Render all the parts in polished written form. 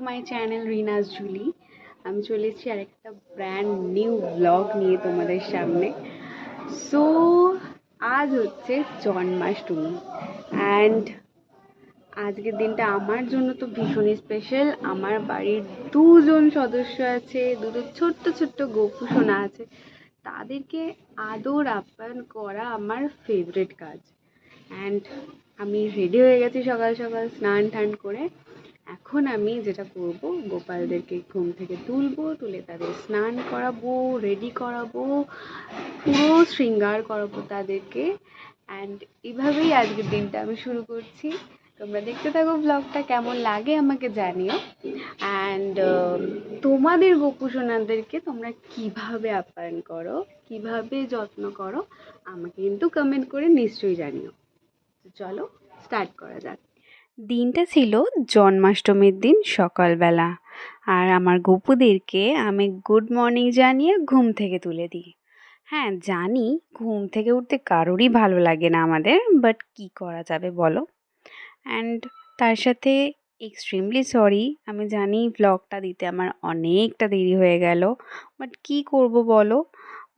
My channel Rinaz Julie. আমি চলে এসেছি আরেকটা ব্র্যান্ড নিউ ব্লগ নিয়ে তোমাদের সামনে। সো আজ হচ্ছে জন্মাষ্টমী অ্যান্ড আজকের দিনটা আমার জন্য তো ভীষণই স্পেশাল। আমার বাড়ির দুজন সদস্য আছে, দুটো ছোট্ট ছোট্ট গোপু সোনা আছে, তাদেরকে আদর আপ্যায়ন করা আমার ফেভারিট কাজ। অ্যান্ড আমি রেডি হয়ে গেছি সকাল সকাল স্নান টান করে। এখন আমি যেটা করব, গোপালদেরকে ঘুম থেকে তুলে তাদের স্নান করাবো, রেডি করাবো, পুরো শৃঙ্গার করাবো তাদেরকে। অ্যান্ড এভাবেই আজকের দিনটা আমি শুরু করছি। তোমরা দেখতে থাকো ব্লগটা, কেমন লাগে আমাকে জানিও। অ্যান্ড তোমাদের গোপু সোনাদেরকে তোমরা কিভাবে আপ্যায়ন করো, কিভাবে যত্ন করো, আমাকে কিন্তু কমেন্ট করে নিশ্চয়ই জানিও। চলো স্টার্ট করা যাক। দিনটা ছিল জন্মাষ্টমীর দিন সকালবেলা, আর আমার গোপুদেরকে আমি গুড মর্নিং জানিয়ে ঘুম থেকে তুলে দিই। হ্যাঁ জানি, ঘুম থেকে উঠতে কারোরই ভালো লাগে না আমাদের, বাট কি করা যাবে বলো। অ্যান্ড তার সাথে এক্সট্রিমলি সরি, আমি জানি ব্লগটা দিতে আমার অনেকটা দেরি হয়ে গেল, বাট কি করব বলো,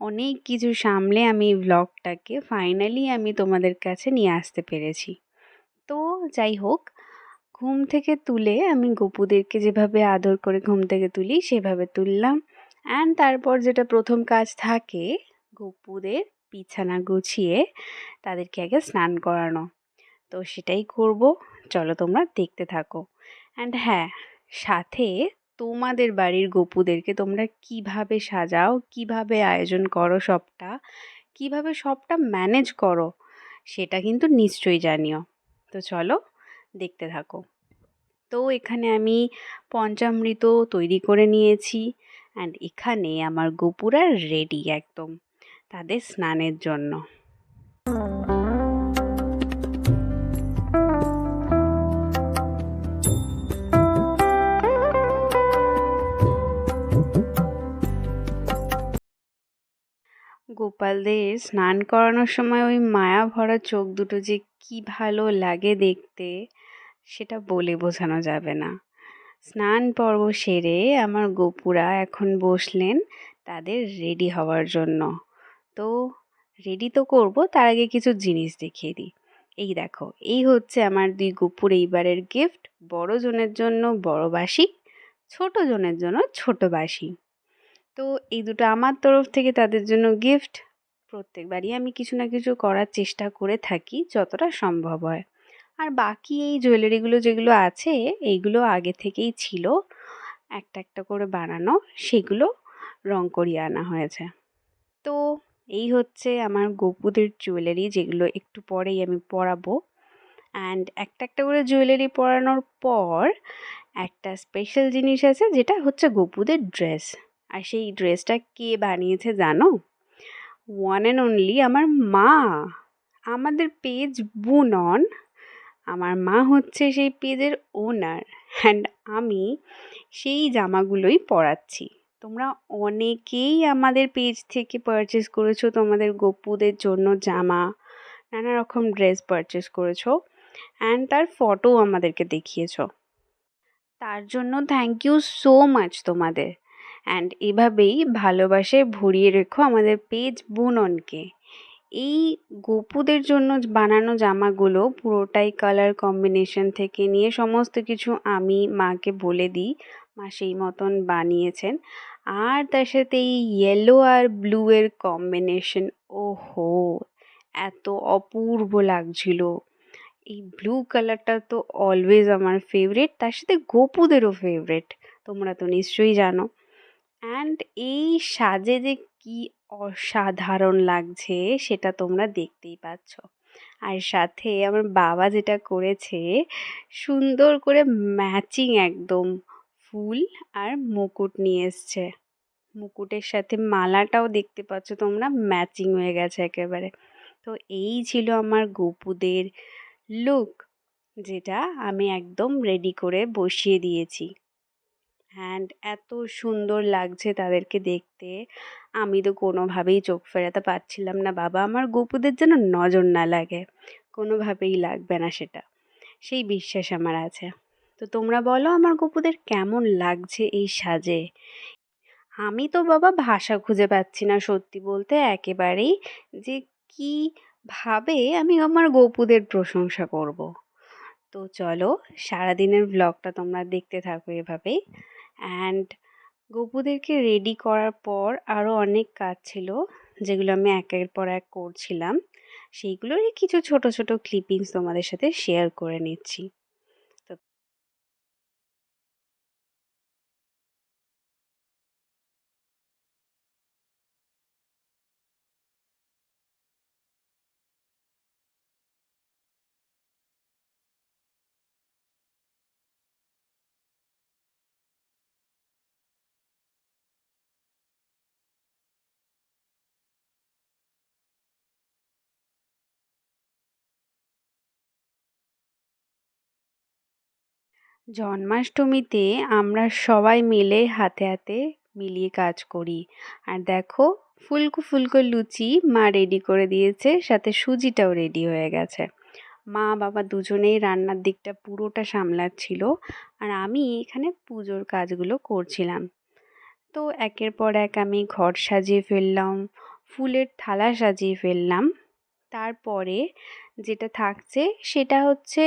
অনেক কিছু সামলে আমি ব্লগটাকে ফাইনালি আমি তোমাদের কাছে নিয়ে আসতে পেরেছি। তো যাই হোক, ঘুম থেকে তুলে আমি গপুদেরকে যেভাবে আদর করে ঘুম থেকে তুলি সেভাবে তুললাম। অ্যান্ড তারপর যেটা প্রথম কাজ থাকে, গপুদের বিছানা গুছিয়ে তাদেরকে আগে স্নান করানো। তো সেটাই করব, চলো তোমরা দেখতে থাকো। অ্যান্ড হ্যাঁ, সাথে তোমাদের বাড়ির গপুদেরকে তোমরা কিভাবে সাজাও, কিভাবে আয়োজন করো সবটা, কিভাবে সবটা ম্যানেজ করো, সেটা কিন্তু নিশ্চয়ই জানিও। তো চলো দেখতে থাকো। তো এখানে আমি পঞ্চামৃত তৈরি করে নিয়েছি, অ্যান্ড এখানে আমার গোপুরা রেডি একদম তাদের স্নানের জন্য। গোপালদের স্নান করানোর সময় ওই মায়া ভরা চোখ দুটো যে কি ভালো লাগে দেখতে, সেটা বলে বোঝানো যাবে না। স্নান পর্ব সেরে আমার গোপুরা এখন বসলেন তাদের রেডি হওয়ার জন্য। তো রেডি তো করব, তার আগে কিছু জিনিস দেখিয়ে দিই। এই দেখো, এই হচ্ছে আমার দুই গোপুর এইবারের গিফট। বড় জনের জন্য বড় বাঁশি, ছোট জনের জন্য ছোট বাঁশি। তো এই দুটো আমার তরফ থেকে তাদের জন্য গিফট। প্রত্যেকবারই আমি কিছু না কিছু করার চেষ্টা করে থাকি যতটা সম্ভব হয়। আর বাকি এই জুয়েলারিগুলো যেগুলো আছে, এইগুলো আগে থেকেই ছিল, একটা একটা করে বানানো, সেগুলো রং করিয়ে আনা হয়েছে। তো এই হচ্ছে আমার গোপুদের জুয়েলারি, যেগুলো একটু পরেই আমি পরাবো। অ্যান্ড একটা একটা করে জুয়েলারি পরানোর পর একটা স্পেশাল জিনিস আছে, যেটা হচ্ছে গোপুদের ড্রেস। আর সেই ড্রেসটা কে বানিয়েছে জানো? ওয়ান অ্যান্ড অনলি আমার মা, আমাদের পেজ বুনন। আমার মা হচ্ছে সেই পেজের ওনার, অ্যান্ড আমি সেই জামাগুলোই পরাচ্ছি। তোমরা অনেকেই আমাদের পেজ থেকে পারচেস করেছো তোমাদের গোপুদের জন্য জামা, নানা রকম ড্রেস পারচেস করেছো, অ্যান্ড তার ফটো আমাদেরকে দেখিয়েছো। তার জন্য থ্যাংক ইউ সো মাচ তোমাদের। অ্যান্ড এভাবেই ভালোবাসে ভরিয়ে রেখো আমাদের পেজ বুননকে। এই গোপুদের জন্য বানানো জামাগুলো পুরোটাই কালার কম্বিনেশন থেকে নিয়ে সমস্ত কিছু আমি মাকে বলে দিই, মা সেই মতন বানিয়েছেন। আর তার সাথে এই ইয়েলো আর ব্লু এর কম্বিনেশন, ওহো এত অপূর্ব লাগছিল। এই ব্লু কালারটা তো অলওয়েজ আমার ফেভারিট, তার সাথে গোপুদেরও ফেভারিট, তোমরা তো নিশ্চয়ই জানো। অ্যান্ড এই সাজে যে কি অসাধারণ লাগছে সেটা তোমরা দেখতেই পাচ্ছ। আর সাথে আমার বাবা যেটা করেছে, সুন্দর করে ম্যাচিং একদম ফুল আর মুকুট নিয়ে এসছে। মুকুটের সাথে মালাটাও দেখতে পাচ্ছ তোমরা, ম্যাচিং হয়ে গেছে একেবারে। তো এই ছিল আমার গোপুদের লুক, যেটা আমি একদম রেডি করে বসিয়ে দিয়েছি। অ্যান্ড এত সুন্দর লাগছে তাদেরকে দেখতে, আমি তো কোনোভাবেই চোখ ফেরাতে পারছিলাম না। বাবা আমার গোপুদের যেন নজর না লাগে, কোনোভাবেই লাগবে না সেটা, সেই বিশ্বাস আমার আছে। তো তো তোমরা বলো আমার গপুদের কেমন লাগছে এই সাজে। আমি তো বাবা ভাষা খুঁজে পাচ্ছি না সত্যি বলতে একেবারেই, যে কিভাবে আমি আমার গপুদের প্রশংসা করব। তো চলো সারাদিনের ভ্লগটা তোমরা দেখতে থাকো এভাবেই। অ্যান্ড গপুদেরকে রেডি করার পর আরও অনেক কাজ ছিল, যেগুলো আমি একের পর এক করছিলাম। সেইগুলোরই কিছু ছোট ছোট ক্লিপিংস তোমাদের সাথে শেয়ার করে নিচ্ছি। তো জন্মাষ্টমীতে আমরা সবাই মিলে হাতে হাতে মিলিয়ে কাজ করি। আর দেখো ফুলকো ফুলকো লুচি মা রেডি করে দিয়েছে, সাথে সুজিটাও রেডি হয়ে গেছে। মা বাবা দুজনেই রান্নার দিকটা পুরোটা সামলাচ্ছিল, আর আমি এখানে পুজোর কাজগুলো করছিলাম। তো একের পর এক আমি ঘর সাজিয়ে ফেললাম, ফুলের থালা সাজিয়ে ফেললাম। তারপরে যেটা থাকছে সেটা হচ্ছে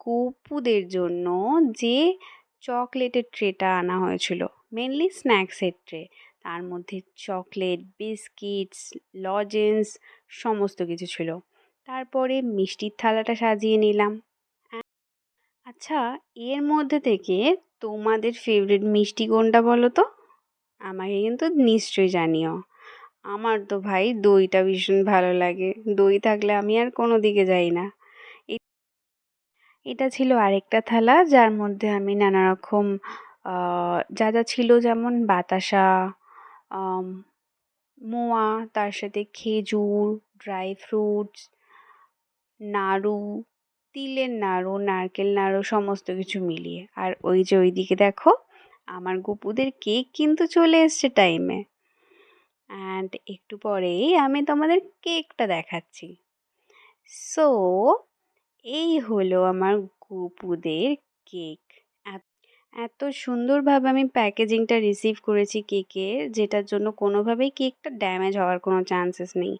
গপুদের জন্য যে চকলেটের ট্রেটা আনা হয়েছিল, মেনলি স্ন্যাক্সের ট্রে। তার মধ্যে চকলেট, বিস্কিটস, লজেন্স সমস্ত কিছু ছিল। তারপরে মিষ্টির থালাটা সাজিয়ে নিলাম। আচ্ছা, এর মধ্যে থেকে তোমাদের ফেভারিট মিষ্টি কোনটা বলো তো? আমাকে কিন্তু নিশ্চয়ই জানিও। আমার তো ভাই দইটা ভীষণ ভালো লাগে, দই থাকলে আমি আর কোনো দিকে যাই না। এটা ছিল আরেকটা থালা, যার মধ্যে আমি নানা রকম যা যা ছিল, যেমন বাতাসা, আম, মোয়া, তার সাথে খেজুর, ড্রাই ফ্রুটস, নাড়ু, তিলের নাড়ু, নারকেল নাড়ু সমস্ত কিছু মিলিয়ে। আর ওই যে ওইদিকে দেখো আমার গপুদের কেক কিন্তু চলে এসছে টাইমে। অ্যান্ড একটু পরেই আমি তোমাদের কেকটা দেখাচ্ছি। সো এই হলো আমার গপুদের কেক। এত সুন্দরভাবে আমি প্যাকেজিংটা রিসিভ করেছি কেকের, যেটার জন্য কোনোভাবেই কেকটা ড্যামেজ হওয়ার কোনো চান্সেস নেই।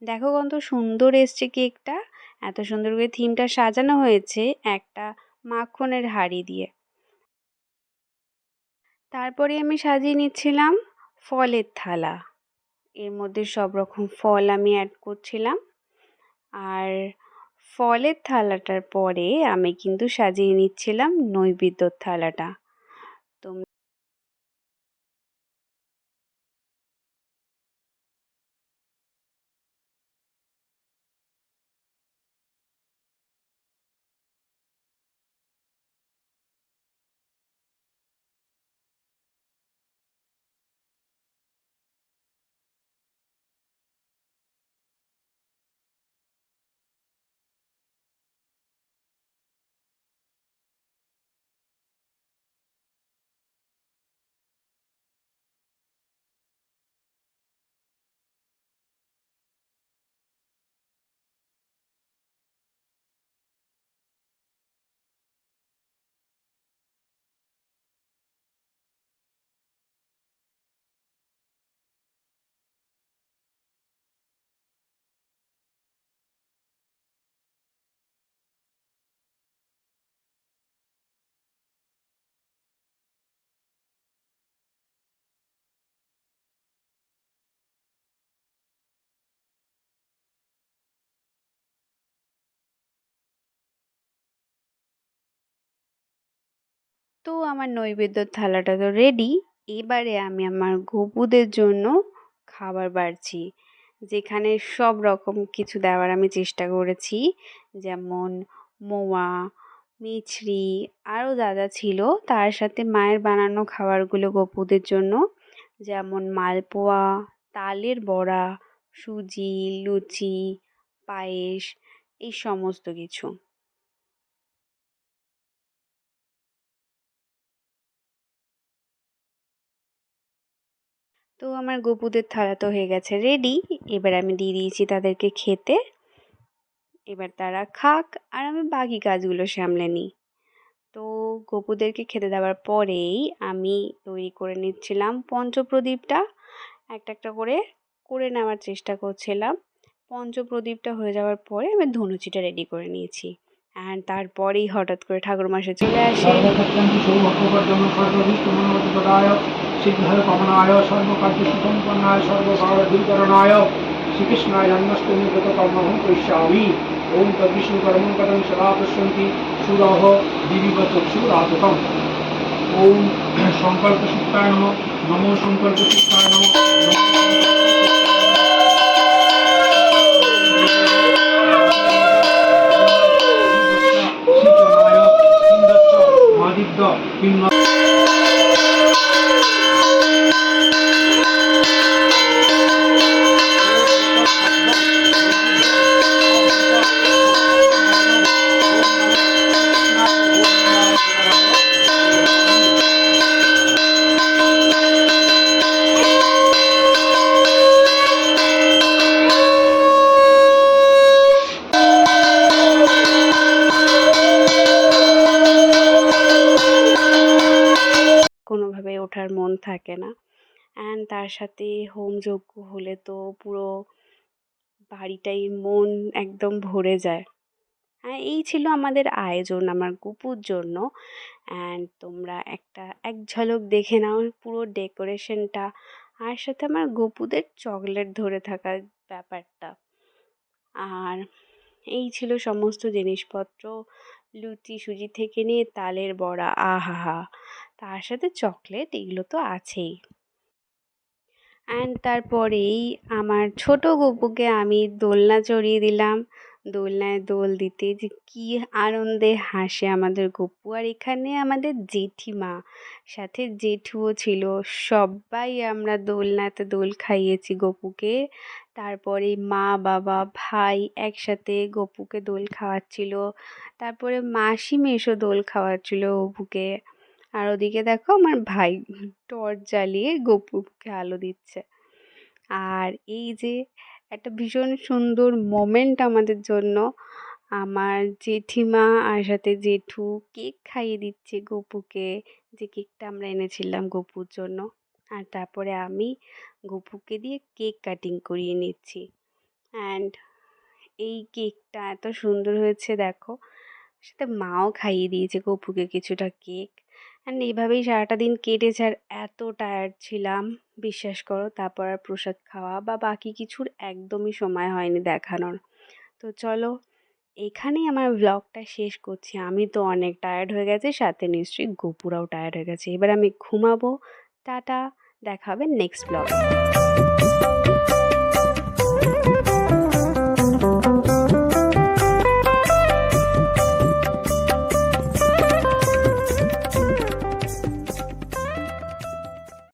দেখো কত সুন্দর এসছে কেকটা, এত সুন্দর করে থিমটা সাজানো হয়েছে একটা মাখনের হাঁড়ি দিয়ে। তারপরে আমি সাজিয়ে নিচ্ছিলাম ফলের থালা, এর মধ্যে সব রকম ফল আমি অ্যাড করছিলাম। আর ফলের থালাটার পরে আমি কিন্তু সাজিয়ে নিচ্ছিলাম নৈবেদ্যর থালাটা। তো তো আমার নৈবেদ্যর থালাটা তো রেডি। এবারে আমি আমার গপুদের জন্য খাবার বাড়ছি, যেখানে সব রকম কিছু দেওয়ার আমি চেষ্টা করেছি, যেমন মোয়া, মিছরি, আরও যা যা ছিল। তার সাথে মায়ের বানানো খাবারগুলো গপুদের জন্য, যেমন মালপোয়া, তালের বড়া, সুজি, লুচি, পায়েস, এই সমস্ত কিছু। তো আমার গপুদের থালা তো হয়ে গেছে রেডি। এবার আমি দিয়ে দিয়েছি তাদেরকে খেতে। এবার তারা খাক আর আমি বাকি কাজগুলো সামলে নিই। তো গপুদেরকে খেতে দেওয়ার পরেই আমি তৈরি করে নিচ্ছিলাম পঞ্চপ্রদীপটা, একটা একটা করে করে নেওয়ার চেষ্টা করছিলাম। পঞ্চপ্রদীপটা হয়ে যাওয়ার পরে আমি ধনুচিটা রেডি করে নিয়েছি। অ্যান্ড তারপরেই হঠাৎ করে ঠাকুরমশাই চলে আসে। সিদ্ধায় কমনায় সর্বকার্য সুসম্পন্নায় সর্বকারণায় শ্রীকৃষ্ণায় জন্মাষ্টমী গত কর্মহং করিষ্যামি। ওম তদ্বিষ্ণু কর্মং পদং সদা পশ্যন্তি সুরহ দিবিব চক্ষুরাততম। ওম সংকল্প সূত্রায় নমঃ। নমো সংকল্প সূত্রায় নমঃ। কোনোভাবে ওঠার মন থাকে না। অ্যান্ড তার সাথে হোমযজ্ঞ হলে তো পুরো বাড়িটাই মন একদম ভরে যায়। হ্যাঁ, এই ছিল আমাদের আয়োজন আমার গপুর জন্য। অ্যান্ড তোমরা এক ঝলক দেখে নাও পুরো ডেকোরেশনটা, আর সাথে আমার গপুদের চকলেট ধরে থাকার ব্যাপারটা। আর এই ছিল সমস্ত জিনিসপত্র, লুচি সুজি থেকে নিয়ে তালের বড়া, আহা! তার সাথে চকলেট, এগুলো তো আছেই। অ্যান্ড তারপরেই আমার ছোট গপুকে আমি দোলনা চড়িয়ে দিলাম। দোলনায় দোল দিতে যে কী আনন্দে হাসে আমাদের গপু। আর এখানে আমাদের জেঠিমা, সাথে জেঠুও ছিল। সবাই আমরা দোলনাতে দোল খাইয়েছি গপুকে। তারপরে মা, বাবা, ভাই একসাথে গপুকে দোল খাওয়াচ্ছিল। তারপরে মাসি মেসো দোল খাওয়াচ্ছিল গপুকে। আর ওদিকে দেখো আমার ভাই টর্চ জ্বালিয়ে গপুকে আলো দিচ্ছে। আর এই যে একটা ভীষণ সুন্দর মোমেন্ট আমাদের জন্য, আমার জেঠিমা আর সাথে জেঠু কেক খাইয়ে দিচ্ছে গপুকে, যে কেকটা আমরা এনেছিলাম গপুর জন্য। আর তারপরে আমি গপুকে দিয়ে কেক কাটিং করিয়ে নিচ্ছি। অ্যান্ড এই কেকটা এত সুন্দর হয়েছে দেখো, সাথে মাও খাইয়ে দিয়েছে গপুকে কিছুটা কেক। অ্যান্ড এইভাবেই সারাটা দিন কেটেছে। আর এত টায়ার্ড ছিলাম বিশ্বাস করো, তারপর আর প্রসাদ খাওয়া বা বাকি কিছুর একদমই সময় হয়নি দেখানোর। তো চলো, এখানেই আমার ব্লগটা শেষ করছি। আমি তো অনেক টায়ার্ড হয়ে গেছি, সাথে নিশ্চয়ই গপুরাও টায়ার্ড হয়ে গেছে। এবার আমি ঘুমাবো। টাটা, দেখা হবে নেক্সট ব্লগে।